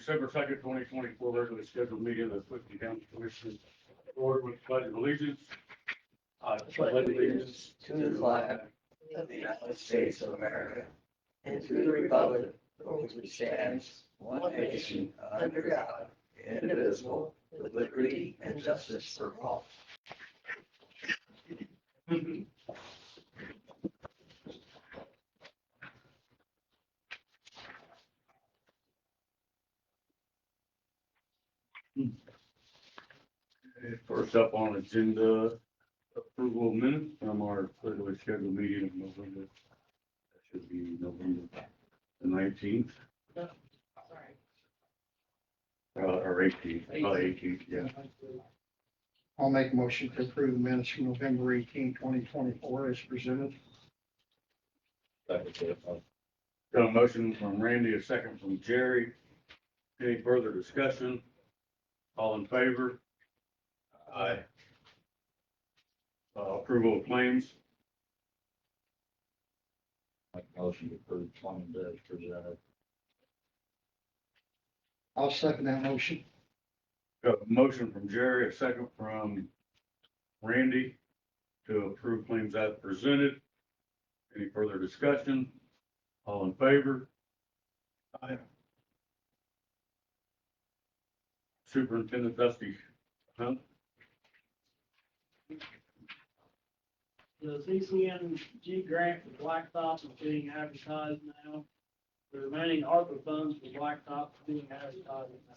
December 2nd, 2024, regularly scheduled meeting of the Clifton County Commission. Order with pledge of allegiance. I pledge allegiance to the flag of the United States of America and to the republic for which it stands, one nation, under God, indivisible, with liberty and justice for all. First up on agenda, approval of minutes from our regularly scheduled meeting of November. That should be November the 19th. Or 18th, 18th, yeah. I'll make a motion to approve the minutes from November 18, 2024 as presented. Got a motion from Randy, a second from Jerry. Any further discussion? All in favor? Aye. Approval of claims. Make a motion to approve claims as presented. I'll second that motion. Got a motion from Jerry, a second from Randy to approve claims as presented. Any further discussion? All in favor? Aye. Superintendent Dusty Hunt. The CCNG grant for Blacktop is being advertised now. The remaining ARPA funds for Blacktop is being advertised now.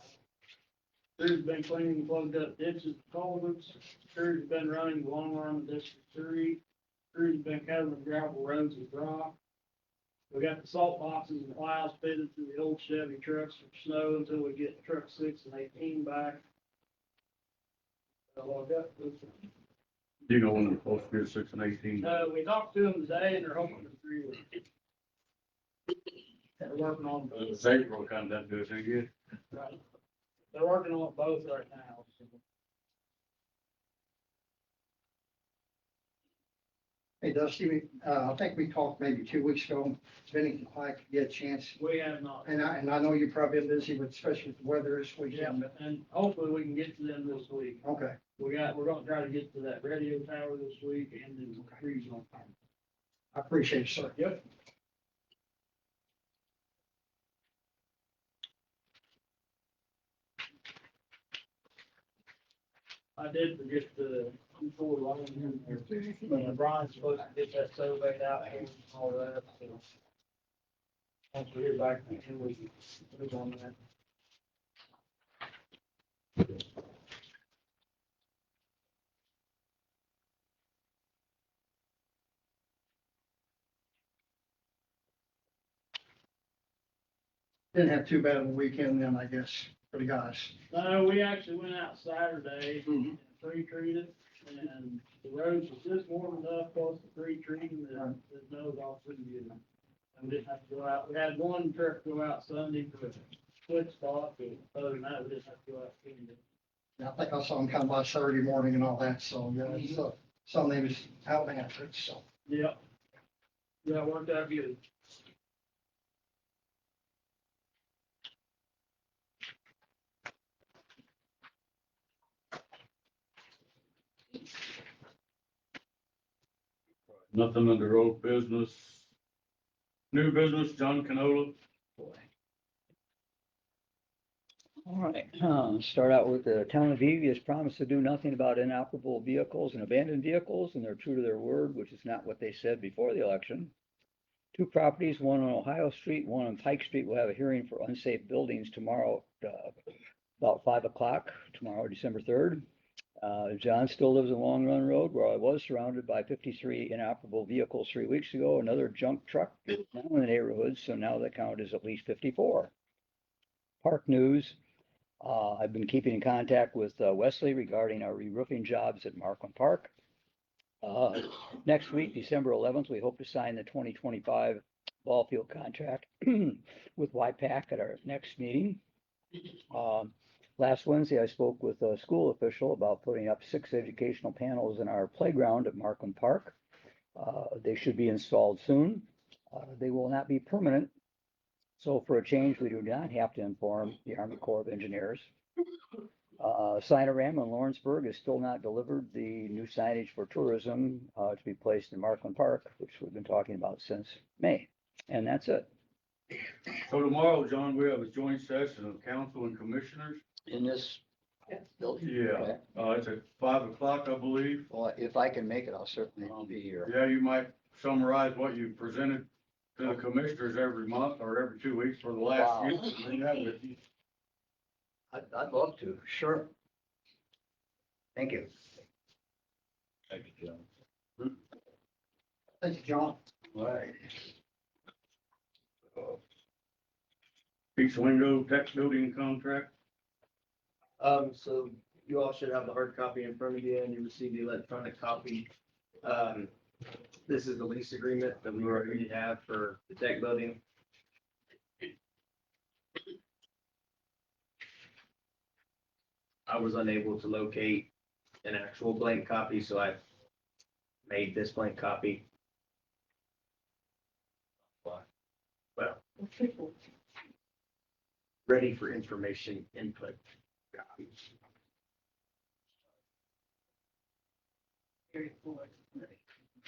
Crew's been cleaning plugged up ditches, culverts. Crew's been running the long arm of District 3. Crew's been covering gravel roads with rock. We got the salt boxes and plows fitted to the old Chevy trucks for snow until we get truck 6 and 18 back. That's all I got. Do you know when they're supposed to be 6 and 18? We talked to them today and they're hoping for 3 weeks. They're working on both. It's April, kind of does it good. Right. They're working on both right now. So. Hey Dusty, I think we talked maybe 2 weeks ago. Vinny, if I could get a chance, We have not. and I know you're probably busy, but especially with the weather this Yeah, weekend. But and hopefully we can get to them this week. okay, We're gonna try to get to that radio tower this week and then the trees on time. I appreciate it, sir. Yep. I did forget the before long in there. Brian's supposed to get that surveyed out here and all that, so. Once we hear back from him, we can move on that. Didn't have too bad of a weekend then, I guess, for the guys. No, we actually went out Saturday and pre-treated, and the roads was just warm enough, plus the pre-treating, that the snow was all pretty good. And we didn't have to go out, we had one truck go out Sunday for a split spot, but other than that, we didn't have to go out Sunday. I think I saw him come by Saturday morning and all that, so, yeah, so Sunday was out after it, so. Yep. Yeah, it worked out good. Nothing under old business. New business, John Canola. All right, start out with the town of Eby has promised to do nothing about inoperable vehicles and abandoned vehicles, and they're true to their word, which is not what they said before the election. 2 properties, one on Ohio Street, one on Pike Street, will have a hearing for unsafe buildings tomorrow, about 5 o'clock, tomorrow, December 3rd. John still lives in Long Run Road, where I was surrounded by 53 inoperable vehicles 3 weeks ago. Another junk truck is now in the neighborhood, so now the count is at least 54. Park news. I've been keeping in contact with Wesley regarding our re-roofing jobs at Markland Park. Next week, December 11th, we hope to sign the 2025 ball field contract with YPAC at our next meeting. Last Wednesday, I spoke with a school official about putting up 6 educational panels in our playground at Markland Park. They should be installed soon. They will not be permanent, So for a change, we do not have to inform the Army Corps of Engineers. Signaram in Lawrenceburg has still not delivered the new signage for tourism to be placed in Markland Park, which we've been talking about since May. And that's it. So tomorrow, John, we have a joint session of council and commissioners. In this building? Yeah, Okay. it's at 5 o'clock, I believe. Well, if I can make it, I'll certainly be here. Yeah, you might summarize what you presented to the commissioners every month or every 2 weeks for the last Wow. year. And then have it- I'd love to, sure. Thank you. Thank you, John. Thank you, John. Right. East window text building contract. So you all should have the hard copy in front of you and you received the electronic copy. This is the lease agreement that we already have for the tech building. I was unable to locate an actual blank copy, so I made this blank copy. Well, ready for information input.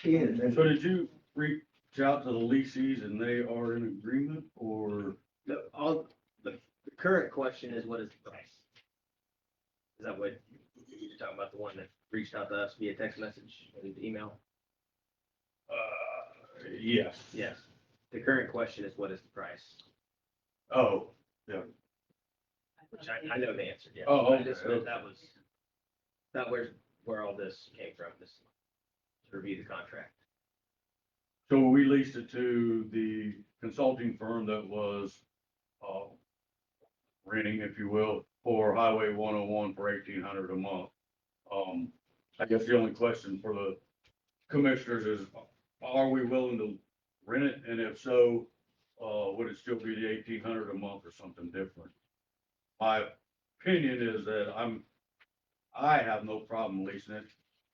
So did you reach out to the leases and they are in agreement or? The current question is, what is the price? Is that what you're talking about, the one that reached out to us via text message and email? Yes. Yes. The current question is, what is the price? Oh, Which I know the answer, yes. Oh, I just okay, meant that was where all this came from, this, to review the contract. so we leased it to the consulting firm that was, renting, if you will, for Highway 101 for 1,800 a month. I guess the only question for the commissioners is, are we willing to rent it? And if so, would it still be the 1,800 a month or something different? My opinion is that I have no problem leasing it.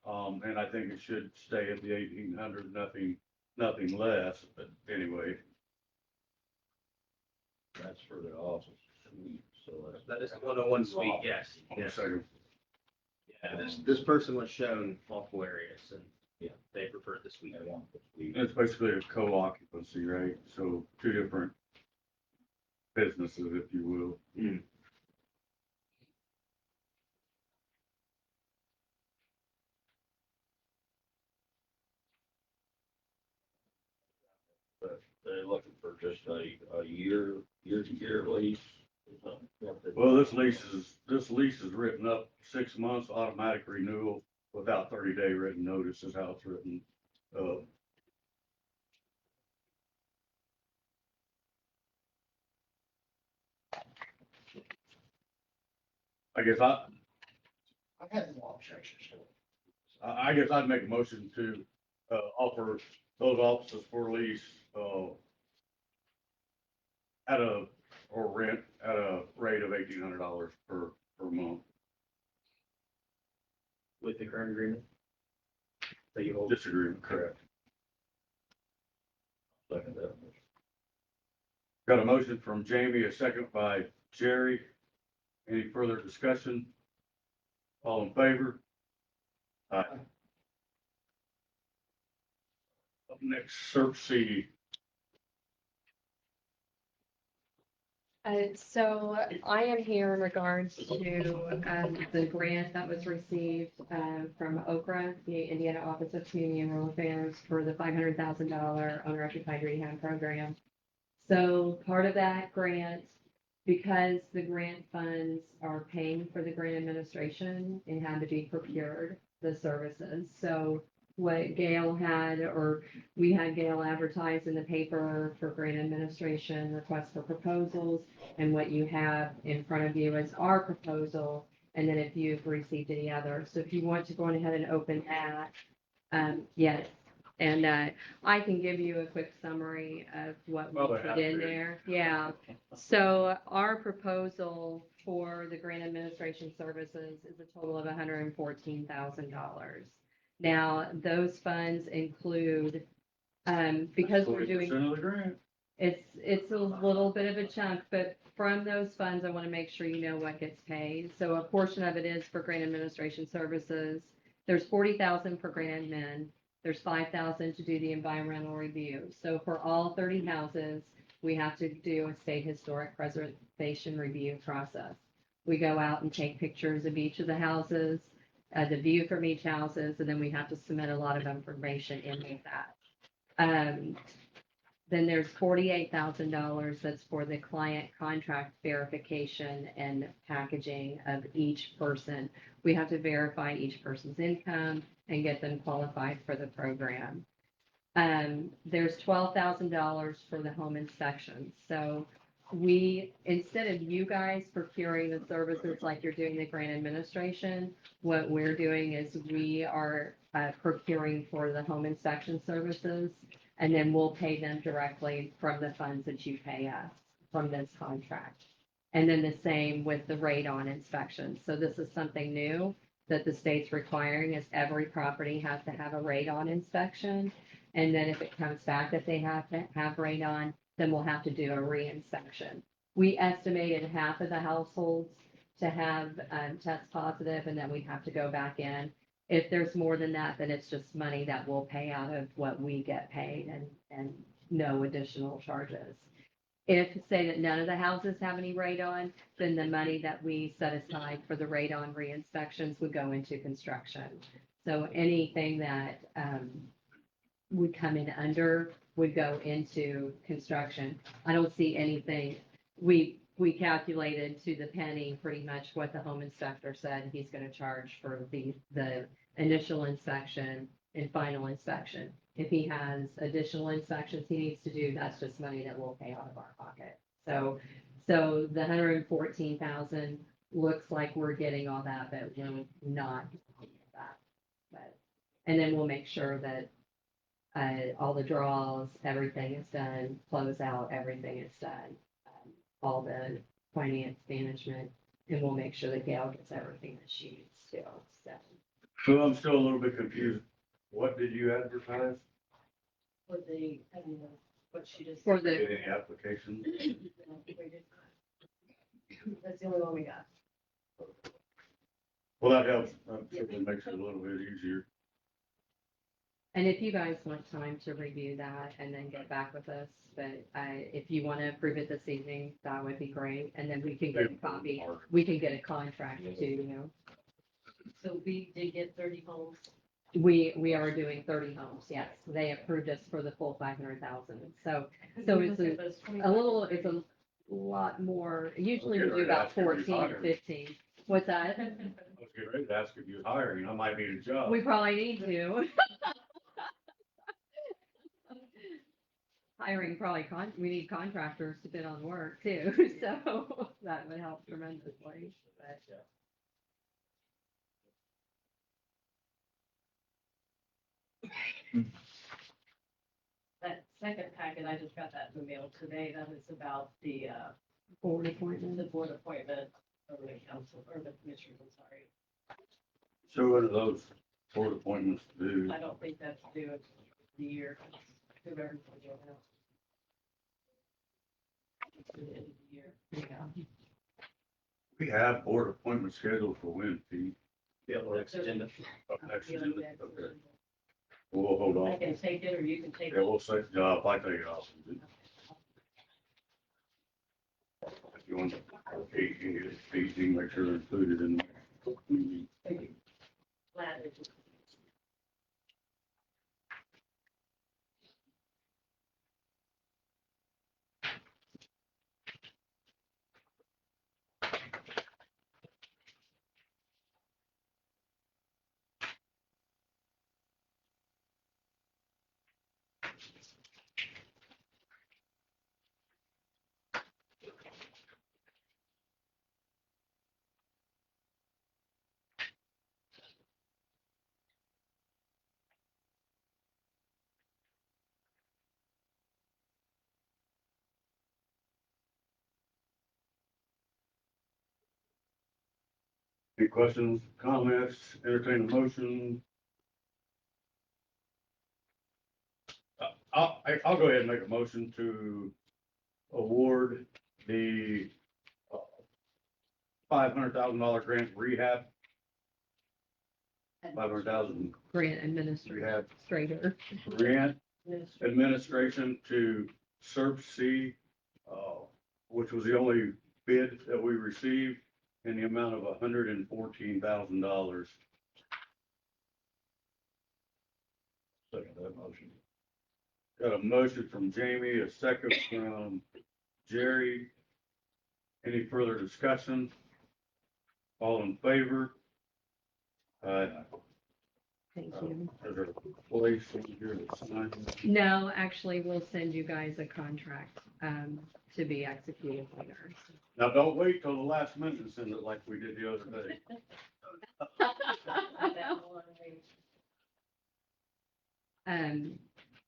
And I think it should stay at the 1,800, nothing less, but anyway. That's for the office. So That is the 101 suite, yes. One Yes. second. Yeah, this person was shown multiple areas and Yeah. they preferred the suite. It's basically a co-occupancy, right? So two different businesses, if you will. But they're looking for just a year-to-year lease. or something. Well, this lease is written up 6 months, automatic renewal without 30-day written notice is how it's written. I guess I've had no objections to it. I guess I'd make a motion to, offer those offices for lease, or rent at a rate of $1,800 per month. With the current agreement? That you hold? Disagreement, correct. Second that. Got a motion from Jamie, a second by Jerry. Any further discussion? All in favor? Aye. Up next, CERC C. So I am here in regards to the grant that was received from OCRA, the Indiana Office of Community and Rural Affairs, for the $500,000 owner-occupied rehab program. So part of that grant, because the grant funds are paying for the grant administration, it had to be procured, the services. So what Gail had, or we had Gail advertise in the paper for grant administration, request for proposals, and what you have in front of you is our proposal, and then if you've received any other. So if you want to go on ahead and open that, yes. And I can give you a quick summary of what we Well, they put have in to. there. Yeah. So our proposal for the grant administration services is a total of $114,000. Now, those funds include, because we're doing, 20% of the grant. It's a little bit of a chunk, but from those funds, I want to make sure you know what gets paid. So a portion of it is for grant administration services. There's 40,000 for grant admin. There's 5,000 to do the environmental review. So for all 30 houses, we have to do a state historic preservation review process. We go out and take pictures of each of the houses, the view from each houses, and then we have to submit a lot of information in with that. Then there's $48,000 that's for the client contract verification and packaging of each person. We have to verify each person's income and get them qualified for the program. There's $12,000 for the home inspections. So we, instead of you guys procuring the services like you're doing the grant administration, what we're doing is we are procuring for the home inspection services, and then we'll pay them directly from the funds that you pay us from this contract. And then the same with the radon inspections. So this is something new that the state's requiring, is every property has to have a radon inspection. And then if it comes back that they have to have radon, then we'll have to do a re-inspection. We estimated half of the households to have test positive, and then we have to go back in. If there's more than that, then it's just money that we'll pay out of what we get paid and no additional charges. If, say that none of the houses have any radon, then the money that we set aside for the radon re-inspections would go into construction. So anything that would come in under would go into construction. I don't see anything. We calculated to the penny pretty much what the home inspector said he's going to charge for the initial inspection and final inspection. If he has additional inspections he needs to do, that's just money that we'll pay out of our pocket. So the 114,000 looks like we're getting all that, but we're not getting that. But, and then we'll make sure that all the draws, everything is done, close out, everything is done, all the finance management, and we'll make sure that Gail gets everything that she needs to. So I'm still a little bit confused. What did you advertise? For the, what she just. For the, Any applications? That's the only one we got. Well, that helps. That certainly makes it a little bit easier. and if you guys want time to review that and then get back with us, but if you want to approve it this evening, that would be great, and then we can get a copy, we can get a contract to you. So we did get 30 homes. We are doing 30 homes, yes. They approved us for the full 500,000. So it's a little, it's a lot more. Usually we do about 14, 15. What's that? I was getting ready to ask if you was hiring. I might need a job. We probably need to. Hiring probably, we need contractors to bid on work too, so that would help tremendously. But That second packet, I just got that in the mail today. That is about the board appointment. the board appointment or the council or the commissioners, I'm sorry. So what are those board appointments to do? I don't think that's due at the year. Whoever's going to go out. It's to the end of the year. Yeah. We have board appointments scheduled for when, Pete? Yeah, well, next agenda. Up next Yeah, agenda? yeah. Okay. We'll hold I on. can take it or you can take Yeah, it. we'll say, if I take it off. If you want, Pete, you can get it, Pete, you can make sure they're included in. the- Glad that you- Any questions, comments, entertain a motion? I'll go ahead and make a motion to award the $500,000 grant rehab. 500,000 Grant administrator. rehab grant administration to SERP C, which was the only bid that we received in the amount of $114,000. Second that motion. Got a motion from Jamie, a second from Jerry. Any further discussion? All in favor? Thank you. Is there a place in here to sign? No, actually, we'll send you guys a contract, to be executed later. Now, don't wait till the last minute and send it like we did the other day.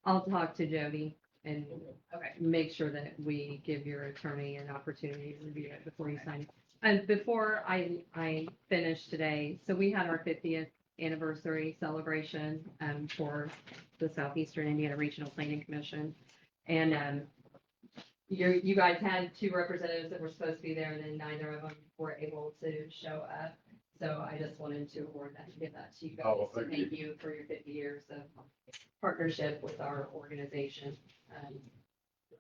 I'll talk to Jody and Okay. make sure that we give your attorney an opportunity to review it before you sign it. And before I finish today, so we had our 50th anniversary celebration, for the Southeastern Indiana Regional Planning Commission. And, you guys had two representatives that were supposed to be there, and then neither of them were able to show up. So I just wanted to award that, and give that to you guys. Oh, So thank you. thank you for your 50 years of partnership with our organization.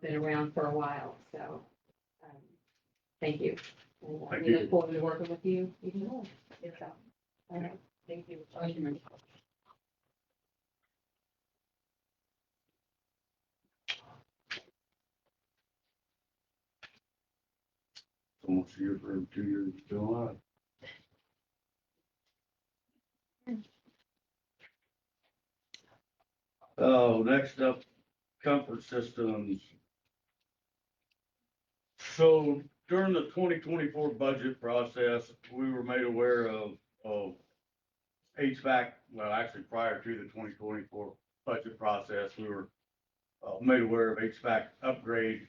Been around for a while, so, thank you. And Thank we you. look forward to working with you even more. So, all right, Thank you. Thank you, ma'am. Almost a year for 2 years still alive. Oh, next up, comfort systems. So during the 2024 budget process, we were made aware of HVAC, well, actually prior to the 2024 budget process, we were made aware of HVAC upgrade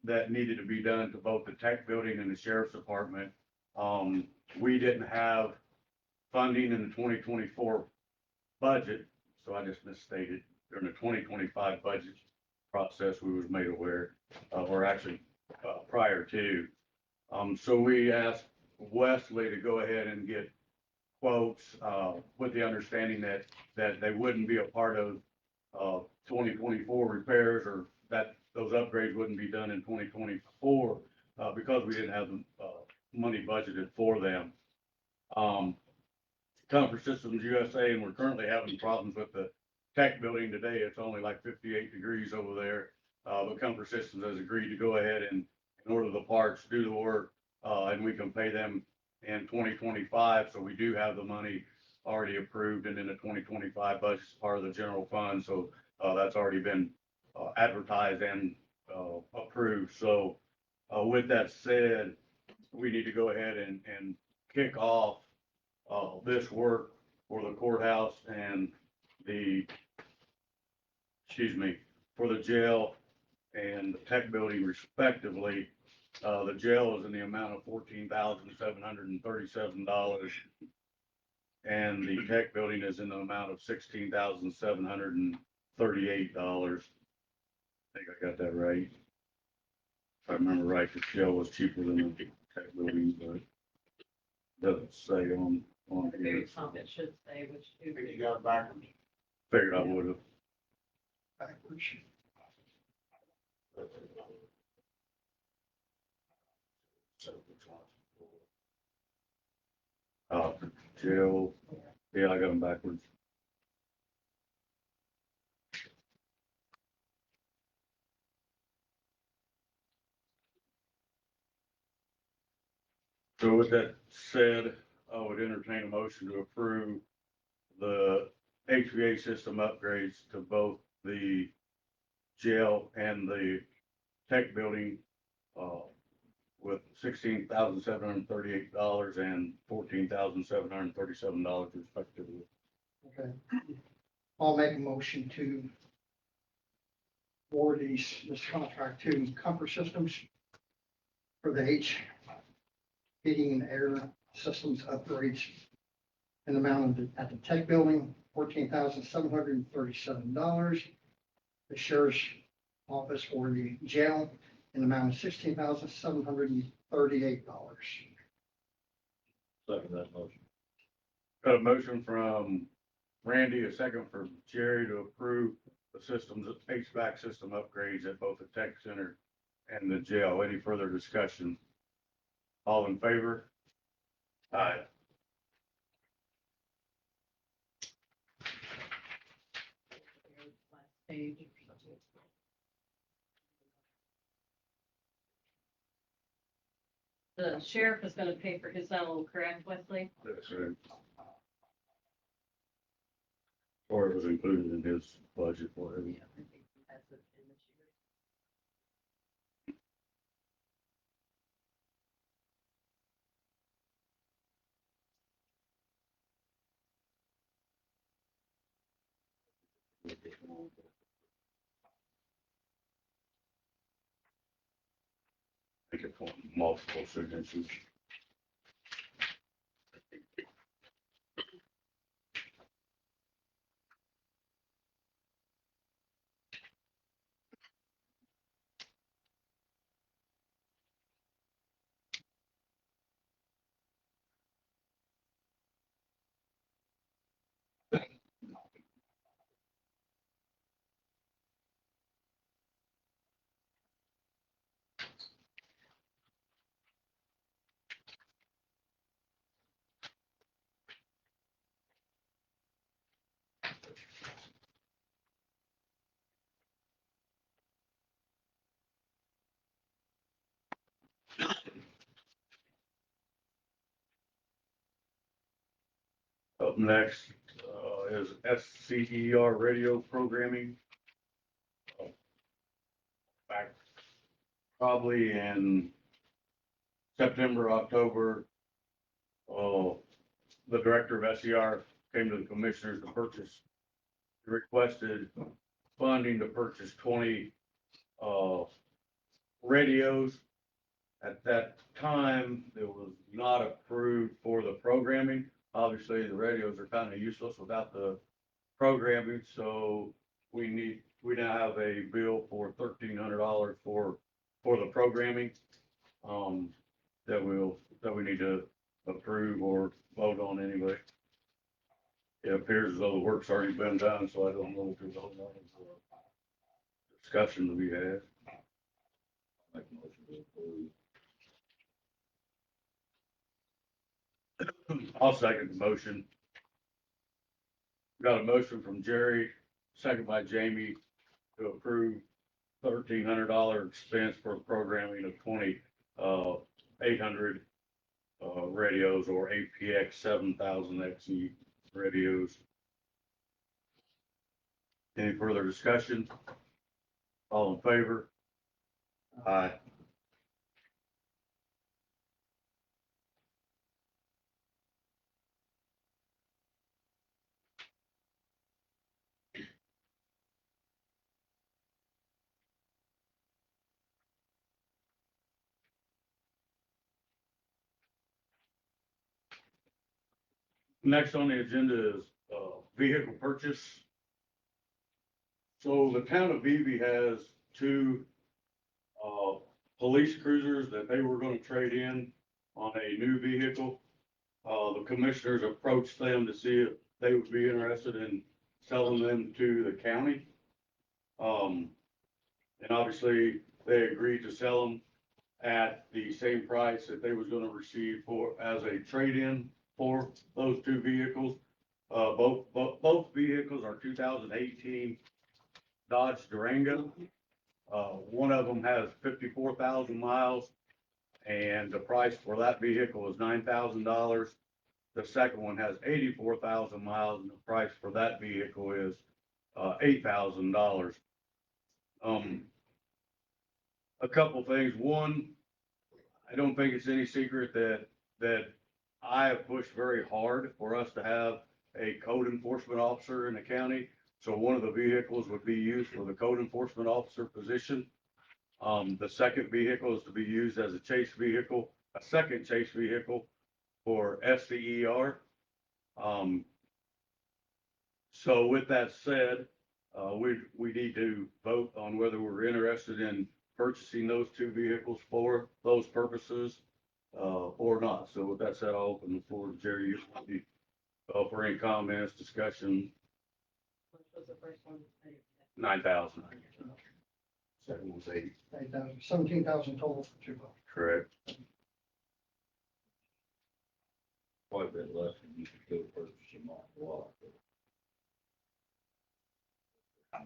that needed to be done to both the tech building and the sheriff's department. We didn't have funding in the 2024 budget, so I just misstated. During the 2025 budget process, we was made aware, or actually prior to. So we asked Wesley to go ahead and get quotes with the understanding that they wouldn't be a part of 2024 repairs, or that those upgrades wouldn't be done in 2024 because we didn't have money budgeted for them. Comfort Systems USA, and we're currently having problems with the tech building today. It's only like 58 degrees over there. But Comfort Systems has agreed to go ahead and order the parts, do the work, and we can pay them in 2025. So we do have the money already approved and in the 2025 budget as part of the general fund. So that's already been advertised and approved. So with that said, we need to go ahead and kick off this work for the courthouse and for the jail and the tech building respectively. The jail is in the amount of $14,737. And the tech building is in the amount of $16,738. I think I got that right. If I remember right, the jail was cheaper than the tech building, but it doesn't say on The here. food pump, it should say which. You got it backwards. Figured I would have. Backwards. Jail, yeah, I got them backwards. So with that said, I would entertain a motion to approve the HVAC system upgrades to both the jail and the tech building, with $16,738 and $14,737 respectively. Okay. I'll make a motion to award this contract to Comfort Systems for the heating and air systems upgrades in the amount of at the tech building, $14,737. The sheriff's office for the jail in the amount of $16,738. Second that motion. Got a motion from Randy, a second from Jerry to approve the systems, HVAC system upgrades at both the tech center and the jail. Any further discussion? All in favor? Aye. Last page. The sheriff is gonna pay for his own, correct, Wesley? That's right. Or it was included in his budget, whatever. Yeah, I think he has it in this year. Make it for multiple signatures. Up next, is SCER radio programming. Back probably in September, October, the director of SCR came to the commissioners to purchase, requested funding to purchase 20, radios. At that time, it was not approved for the programming. Obviously, the radios are kind of useless without the programming, so we now have a bill for $1,300 for the programming. That we need to approve or vote on anyway. It appears as though the work's already been done, so I don't know if there's a whole lot of discussion to be had. Make a motion to approve. I'll second the motion. Got a motion from Jerry, second by Jamie, to approve $1,300 expense for programming of 20, 800, radios or APX 7000 XE radios. Any further discussion? All in favor? Aye. Next on the agenda is vehicle purchase. So the town of Beebe has two police cruisers that they were gonna trade in on a new vehicle. The commissioners approached them to see if they would be interested in selling them to the county. And obviously, they agreed to sell them at the same price that they was gonna receive for, as a trade-in for those two vehicles. Both vehicles are 2018 Dodge Durango. One of them has 54,000 miles, and the price for that vehicle is $9,000. The second one has 84,000 miles, and the price for that vehicle is $8,000. A couple things. One, I don't think it's any secret that I have pushed very hard for us to have a code enforcement officer in the county. So one of the vehicles would be used for the code enforcement officer position. The second vehicle is to be used as a chase vehicle, a second chase vehicle for SCER. So with that said, we need to vote on whether we're interested in purchasing those two vehicles for those purposes, or not. So with that said, I'll open the floor to Jerry, for any comments, discussion, Which was the first one? 9,000. Second one's 80, 8,000, 17,000 total for two votes. correct? Quite a bit less than you could go purchase them on the lot. I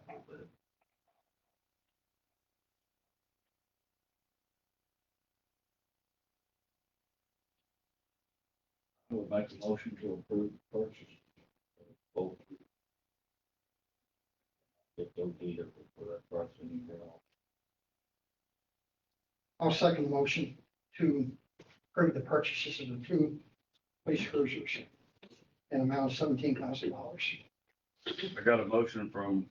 would make a motion to approve the purchase. of both. If they'll be there for that price anywhere else. I'll second the motion to approve the purchases of the two police cruisers in amount of $17,000. I got a motion from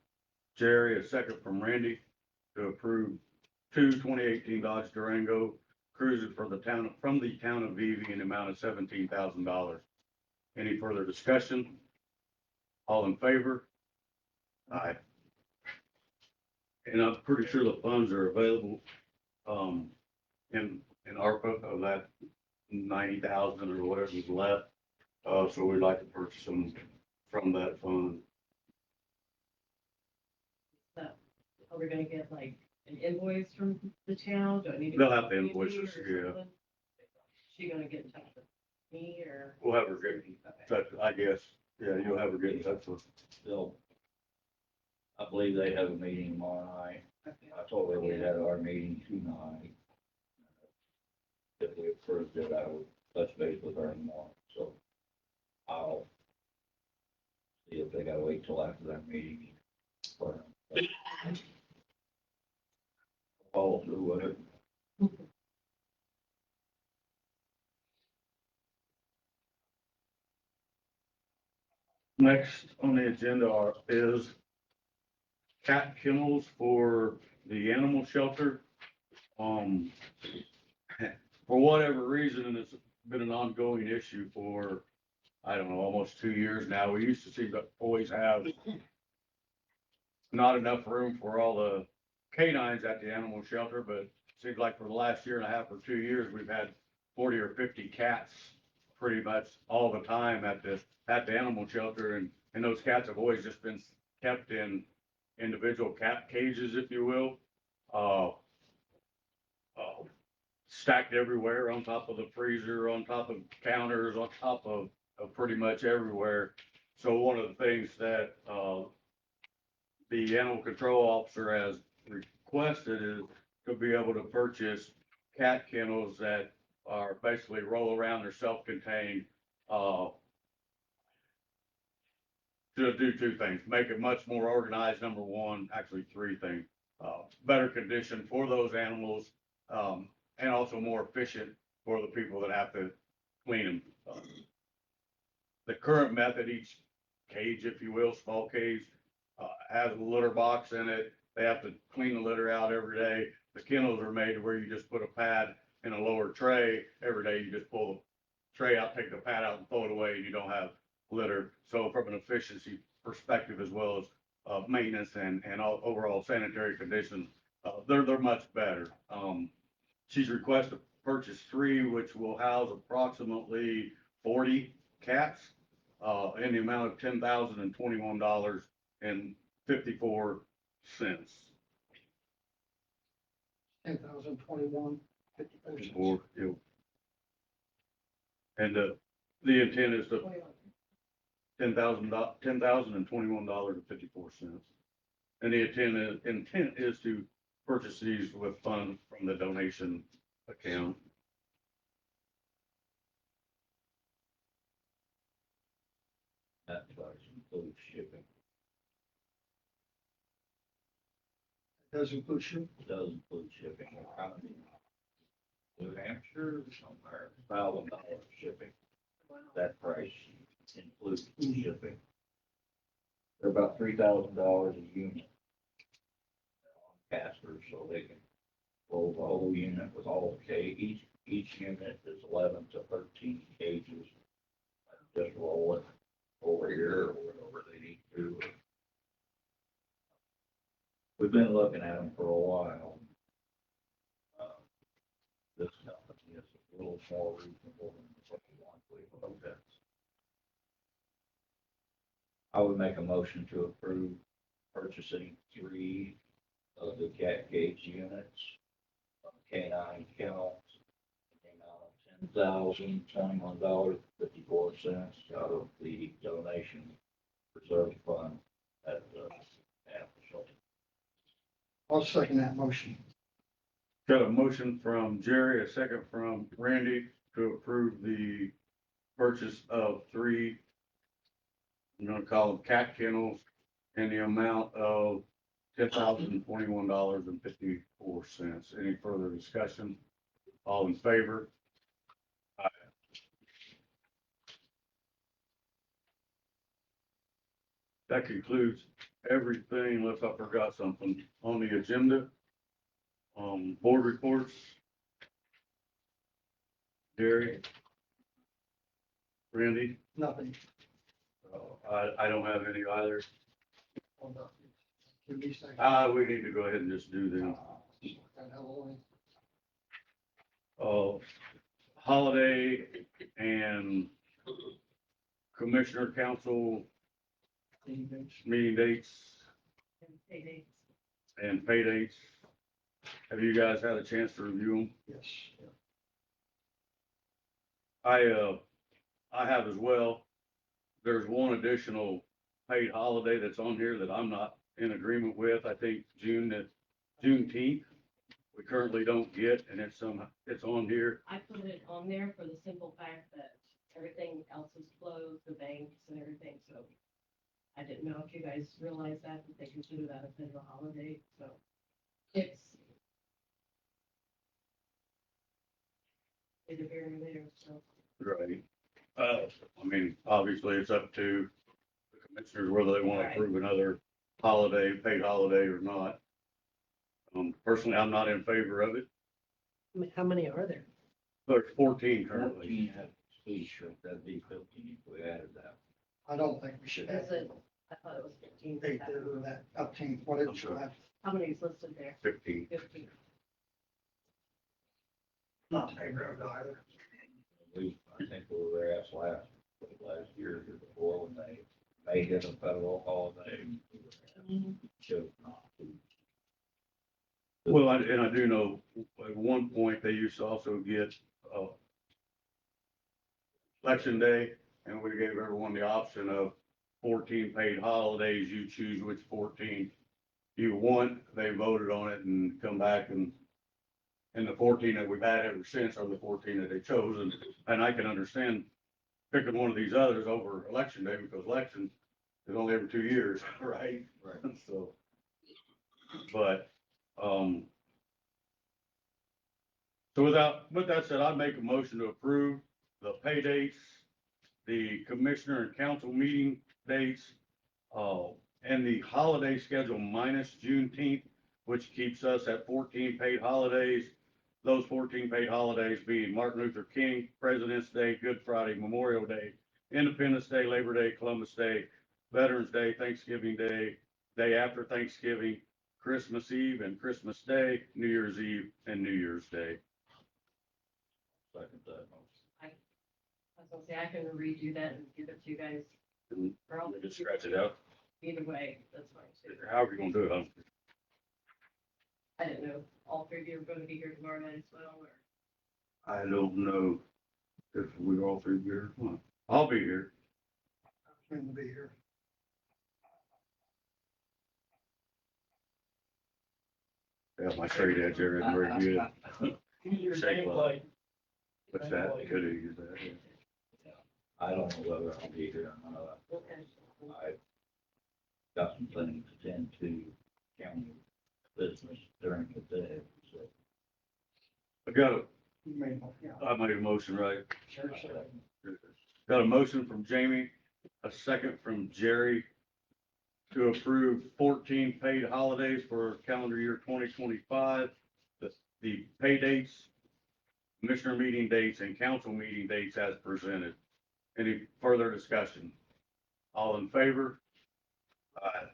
Jerry, a second from Randy to approve two 2018 Dodge Durango cruisers for the town, from the town of Vivi in the amount of $17,000. Any further discussion? All in favor? Aye. And I'm pretty sure the funds are available, in ARPA of that 90,000 or whatever's left. So we'd like to purchase them from that fund. So, are we gonna get like an invoice from the town? Do I need to? They'll have to call invoice Andy us, or yeah. something? She gonna get in touch with me or? We'll have her get in touch, I guess. Yeah, you'll have her get in touch with. They'll, I believe they have a meeting tomorrow night. I told her we had our meeting tonight. If we approved it, I would touch base with her tomorrow, so I'll see if they gotta wait till after that meeting. for- Follow through with it. Next on the agenda is cat kennels for the animal shelter. For whatever reason, and it's been an ongoing issue for, I don't know, almost 2 years now. We used to see that always have not enough room for all the canines at the animal shelter, but it seems like for the last year and a half or 2 years, we've had 40 or 50 cats pretty much all the time at the animal shelter. And those cats have always just been kept in individual cat cages, if you will. Stacked everywhere, on top of the freezer, on top of counters, on top of pretty much everywhere. So one of the things that, the animal control officer has requested is to be able to purchase cat kennels that are basically roll around, they're self-contained, to do two things: make it much more organized, number one, actually three things, better condition for those animals, and also more efficient for the people that have to clean them. The current method, each cage, if you will, small cage, has a litter box in it. They have to clean the litter out every day. The kennels are made to where you just put a pad in a lower tray. Every day you just pull the tray out, take the pad out and throw it away, and you don't have litter. So from an efficiency perspective, as well as maintenance and overall sanitary conditions, they're much better. She's requested to purchase 3, which will house approximately 40 cats, in the amount of $10,021.54. 10,021, 54 cents. Or, and the intent is to $10,021.54. And the intent is to purchase these with funds from the donation account. That price includes shipping. Does include shipping. Does include shipping. New Hampshire, somewhere, $1,000 shipping. That price includes shipping. They're about $3,000 a unit. Casters, so they can roll the whole unit with all the cage. Each unit is 11 to 13 cages. Just roll it over here or whatever they need to. We've been looking at them for a while. would make a motion to approve purchasing 3 of the cat cage units, canine kennel, $10,021.54 out of the donation reserve fund at the animal shelter. I'll second that motion. Got a motion from Jerry, a second from Randy to approve the purchase of 3, I'm gonna call them cat kennels, in the amount of $10,021.54. Any further discussion? All in favor? Aye. That concludes everything, unless I forgot something on the agenda. Board reports. Gary? Randy? Nothing. I don't have any either. Hold up. Give me a second. We need to go ahead and just do them. Holiday and Commissioner Council meeting dates And paydays. and pay dates. Have you guys had a chance to review them? Yes. I have as well. There's one additional paid holiday that's on here that I'm not in agreement with. I think Juneteenth, we currently don't get, and it's on here. I put it on there for the simple fact that everything else is closed, the banks and everything, so I didn't know if you guys realized that they consider that a federal holiday, so it's either here or there, so. Right. I mean, obviously, it's up to the commissioners whether they want to Right. approve another holiday, paid holiday or not. Personally, I'm not in favor of it. How many are there? There's 14 currently. 14 at T-shirt, that'd be 15 if we added that. I don't think we should have Is it, I thought it was 15. eight there or that up to what it should have. How many is listed there? 15. 15. Not in favor of it either. I think we were asked last year or before when they made it a federal holiday. Chose not to. Well, and I do know at one point they used to also get, election day, and we gave everyone the option of 14 paid holidays. You choose which 14 you want. They voted on it and come back and the 14 that we've had ever since are the 14 that they chose. And I can understand picking one of these others over election day because election is only every 2 years, right? Right. So, but, so with that said, I'd make a motion to approve the pay dates, the commissioner and council meeting dates, and the holiday schedule minus Juneteenth, which keeps us at 14 paid holidays. Those 14 paid holidays being Martin Luther King, President's Day, Good Friday, Memorial Day, Independence Day, Labor Day, Columbus Day, Veterans Day, Thanksgiving Day, day after Thanksgiving, Christmas Eve and Christmas Day, New Year's Eve and New Year's Day. Second that motion. I was gonna say, I can redo that and give it to you guys. Or I'll Just scratch it out. Either way, that's fine too. However you gonna do it. I didn't know all 3 of you were gonna be here tomorrow night as well, or. I don't know if we're all through here. I'll be here. I'm going to be here. Yeah, my straight edge there isn't very good. Use your Shake nameplate. What's that? Could have used that. Yeah. I don't know whether I'll be here or not. Okay. I've got some things to tend to county business during the day, so. You may not, yeah. I made a motion, right? Sure, sure. Got a motion from Jamie, a second from Jerry to approve 14 paid holidays for calendar year 2025. The pay dates, commissioner meeting dates, and council meeting dates as presented. Any further discussion? All in favor? Aye.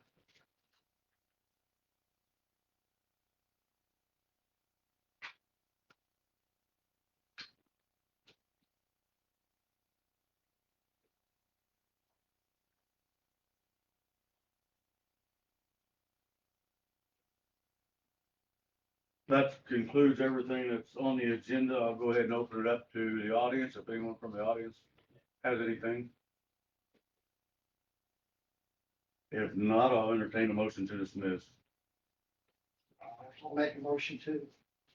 That concludes everything that's on the agenda. I'll go ahead and open it up to the audience, if anyone from the audience has anything. If not, I'll entertain a motion to dismiss I'll make a motion to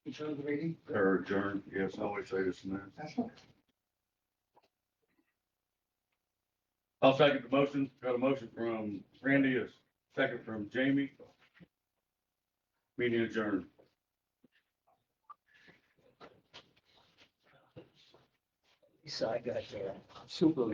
adjourn the meeting. or adjourn. Yes, I always say dismiss. That's fine. I'll second the motion. Got a motion from Randy, a second from Jamie. Meeting adjourned. So I got super.